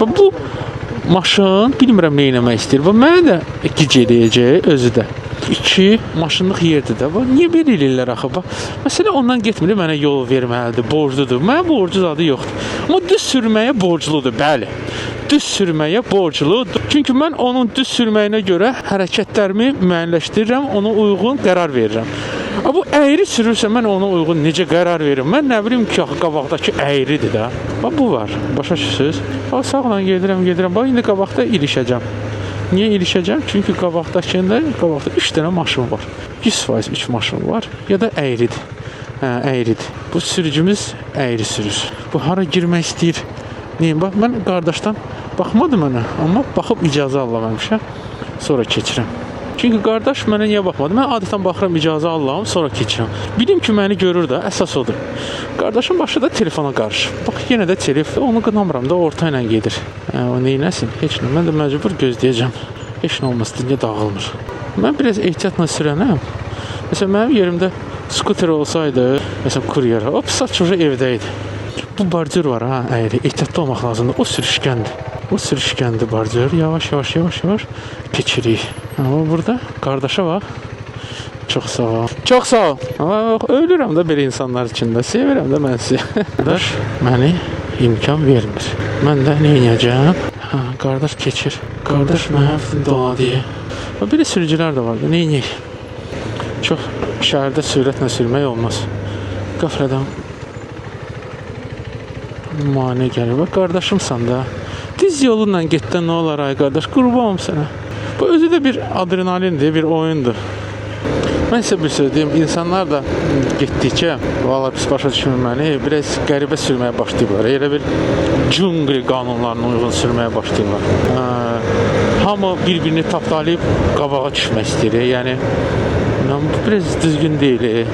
Bu maşın bilmirəm nə etmək istəyir. Bu mənə də gic eləyəcək özü də. 2 maşınlıq yerdir də. Bax niyə belə eləyirlər axı? Bax məsələ ondan getmir, mənə yol verməlidir, borcludur. Mənə borcu zadı yoxdur. Amma düz sürməyə borcludur, bəli. Düz sürməyə borcludur. Çünki mən onun düz sürməyinə görə hərəkətlərimi müəyyənləşdirirəm, ona uyğun qərar verirəm. Amma bu əyri sürürsə mən ona uyğun necə qərar verim? Mən nə bilim ki, qabaqdakı əyridir də. Bax bu var. Başa düşürsüz? Bax sağla gedirəm. Bax indi qabaqda ilişəcəm. Niyə ilişəcəm? Çünki qabaqda 3 dənə maşın var. 100% 3 maşın var. Ya da əyridir. Hə, əyridir. Bu sürücümüz əyri sürür. Bu hara girmək istəyir? Neyim? Bax mən qardaşdan baxmadım mənə, amma baxıb icazə almamışam. Sonra keçirəm. Çünki qardaş mənə niyə baxmadı? Mən adətən baxıram, icazə alıram, sonra keçirəm. Bilim ki, məni görür də, əsas odur. Qardaşın başı da telefona qarışıb. Bax, yenə də telefon, onu qınamıram da, orta ilə gedir. O neynəsin? Heç nə. Mən də məcbur gözləyəcəm. Heç nə olmaz, dünya dağılmır. Mən biraz ehtiyatla sürənəm. Məsələn, mənim yerimdə skuter olsaydı, məsələn, kuryer, o saç evdə idi. Bu barcır var, ha, əyri. Ehtiyatlı olmaq lazımdır. O sürüşkəndir barcır. Yavaş keçirik. Amma burada qardaşa bax. Çox sağ ol. Çox sağ ol. Amma ölürəm də belə insanlar içində. Sevirəm də mən sizi. Qardaş məni imkan vermir. Mən də nə edəcəm? Ha, qardaş keçir. Qardaş mənə dola deyə. Belə sürücülər də var. Nə edək? Çox şəhərdə sürətlə sürmək olmaz. Qəflədən mane gəlir. Bax, qardaşımsan da. Düz yolla getdən nə olar ay qardaş? Qurbanım sənə. Bu özü də bir adrenalindir, bir oyundur. Mən sizə bir söz deyim, insanlar da getdikcə, vallahi pis başa düşmür məni, biraz qəribə sürməyə başlayırlar. Elə bir cüngli qanunlarına uyğun sürməyə başlayırlar. Hamı bir-birini tapdalayıb qabağa düşmək istəyir. Yəni, bu biraz düzgün deyil.